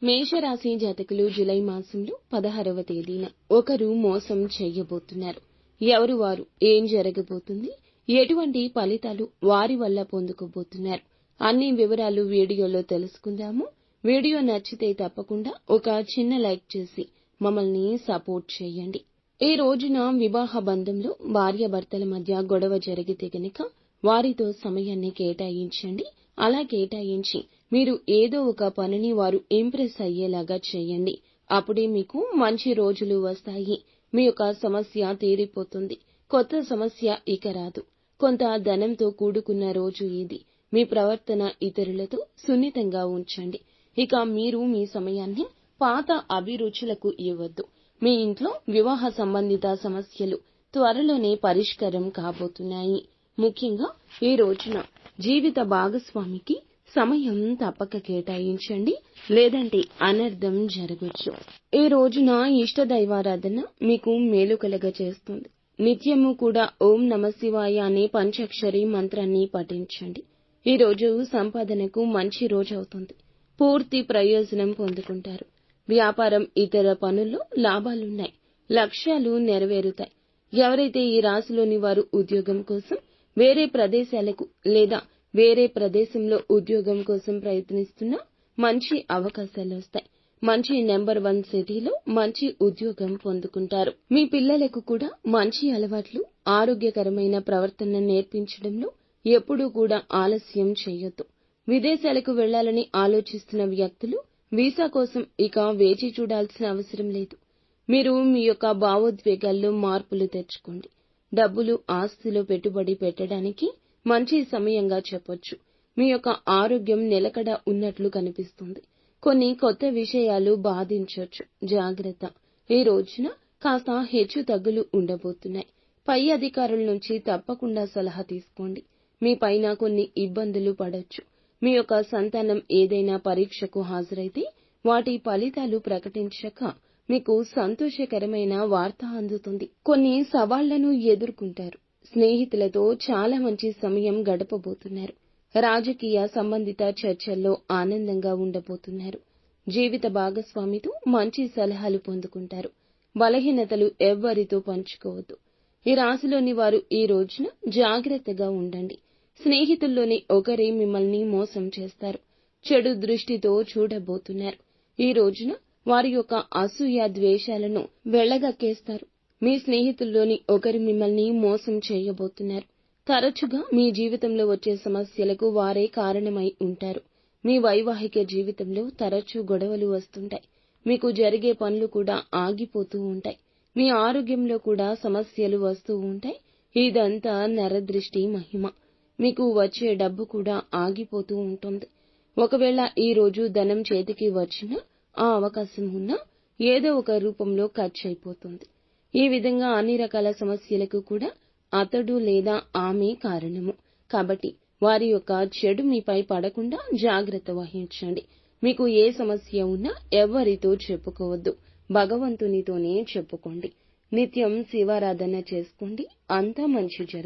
మేషరాశి జాతకులు జులై మాసంలో 16వ తేదీన ఒకరు మోసం చెయ్యబోతున్నారు. ఎవరు వారు, ఏం జరగబోతుంది, ఎటువంటి ఫలితాలు వారి వల్ల పొందుకోబోతున్నారు అన్ని వివరాలు వీడియోలో తెలుసుకుందాము. వీడియో నచ్చితే తప్పకుండా ఒక చిన్న లైక్ చేసి మమ్మల్ని సపోర్ట్ చేయండి. ఈ రోజున వివాహ బంధంలో భార్యాభర్తల మధ్య గొడవ జరిగితే గనుక వారితో సమయాన్ని కేటాయించండి. అలా కేటాయించి మీరు ఏదో ఒక పనిని వారు ఇంప్రెస్ అయ్యేలాగా చేయండి. అప్పుడే మీకు మంచి రోజులు వస్తాయి. మీ యొక్క సమస్య తీరిపోతుంది. కొత్త సమస్య ఇక రాదు. కొంత ధనంతో కూడుకున్న రోజు ఇది. మీ ప్రవర్తన ఇతరులతో సున్నితంగా ఉంచండి. ఇక మీరు మీ సమయాన్ని పాత అభిరుచులకు ఇవ్వద్దు. మీ ఇంట్లో వివాహ సంబంధిత సమస్యలు త్వరలోనే పరిష్కారం కాబోతున్నాయి. ముఖ్యంగా ఈ రోజున జీవిత భాగస్వామికి సమయం తప్పక కేటాయించండి, లేదంటే అనర్థం జరగొచ్చు. ఈ రోజున ఇష్ట దైవారాధన మీకు మేలు కలగ చేస్తుంది. నిత్యము కూడా ఓం నమఃశివాయ అనే పంచాక్షరి మంత్రాన్ని పఠించండి. ఈ రోజు సంపాదనకు మంచి రోజు అవుతుంది. పూర్తి ప్రయోజనం పొందుకుంటారు. వ్యాపారం, ఇతర పనుల్లో లాభాలున్నాయి. లక్ష్యాలు నెరవేరుతాయి. ఎవరైతే ఈ రాశిలోని వారు ఉద్యోగం కోసం వేరే ప్రదేశాలకు లేదా వేరే ప్రదేశంలో ఉద్యోగం కోసం ప్రయత్నిస్తున్నా మంచి అవకాశాలు వస్తాయి. మంచి నెంబర్ 1 సిటీలో మంచి ఉద్యోగం పొందుకుంటారు. మీ పిల్లలకు కూడా మంచి అలవాట్లు, ఆరోగ్యకరమైన ప్రవర్తన నేర్పించడంలో ఎప్పుడూ కూడా ఆలస్యం చేయొద్దు. విదేశాలకు వెళ్లాలని ఆలోచిస్తున్న వ్యక్తులు వీసా కోసం ఇక వేచి చూడాల్సిన అవసరం లేదు. మీరు మీ యొక్క భావోద్వేగాల్లో మార్పులు తెచ్చుకోండి. డబ్బులు, ఆస్తిలో పెట్టుబడి పెట్టడానికి మంచి సమయంగా చెప్పొచ్చు. మీ యొక్క ఆరోగ్యం నిలకడ ఉన్నట్లు కనిపిస్తుంది. కొన్ని కొత్త విషయాలు బాధించొచ్చు. జాగ్రత్త. ఈ రోజున కాస్త హెచ్చు తగ్గులు ఉండబోతున్నాయి. పై అధికారుల నుంచి తప్పకుండా సలహా తీసుకోండి. మీ పైన కొన్ని ఇబ్బందులు పడొచ్చు. మీ యొక్క సంతానం ఏదైనా పరీక్షకు హాజరైతే వాటి ఫలితాలు ప్రకటించాక మీకు సంతోషకరమైన వార్త అందుతుంది. కొన్ని సవాళ్లను ఎదుర్కొంటారు. స్నేహితులతో చాలా మంచి సమయం గడపబోతున్నారు. రాజకీయ సంబంధిత చర్చల్లో ఆనందంగా ఉండబోతున్నారు. జీవిత భాగస్వామితో మంచి సలహాలు పొందుకుంటారు. బలహీనతలు ఎవ్వరితో పంచుకోవద్దు. ఈ రాశిలోని వారు ఈ రోజున జాగ్రత్తగా ఉండండి. స్నేహితుల్లోని ఒకరే మిమ్మల్ని మోసం చేస్తారు. చెడు దృష్టితో చూడబోతున్నారు. ఈ రోజున వారి యొక్క అసూయ, ద్వేషాలను వెళ్లగక్కేస్తారు. మీ స్నేహితుల్లోని ఒకరు మిమ్మల్ని మోసం చేయబోతున్నారు. తరచుగా మీ జీవితంలో వచ్చే సమస్యలకు వారే కారణమై ఉంటారు. మీ వైవాహిక జీవితంలో తరచూ గొడవలు వస్తుంటాయి. మీకు జరిగే పనులు కూడా ఆగిపోతూ ఉంటాయి. మీ ఆరోగ్యంలో కూడా సమస్యలు వస్తూ ఉంటాయి. ఇదంతా నరదృష్టి మహిమ. మీకు వచ్చే డబ్బు కూడా ఆగిపోతూ ఉంటుంది. ఒకవేళ ఈ రోజు ధనం చేతికి వచ్చినా ఆ అవకాశం ఉన్నా ఏదో ఒక రూపంలో ఖర్చు అయిపోతుంది. ఈ విధంగా అన్ని రకాల సమస్యలకు కూడా అతడు లేదా ఆమె కారణము. కాబట్టి వారి యొక్క చెడు మీపై పడకుండా జాగ్రత్త వహించండి. మీకు ఏ సమస్య ఉన్నా ఎవ్వరితో చెప్పుకోవద్దు. భగవంతునితోనే చెప్పుకోండి. నిత్యం శివారాధన చేసుకోండి. అంతా మంచి జరుగుతుంది.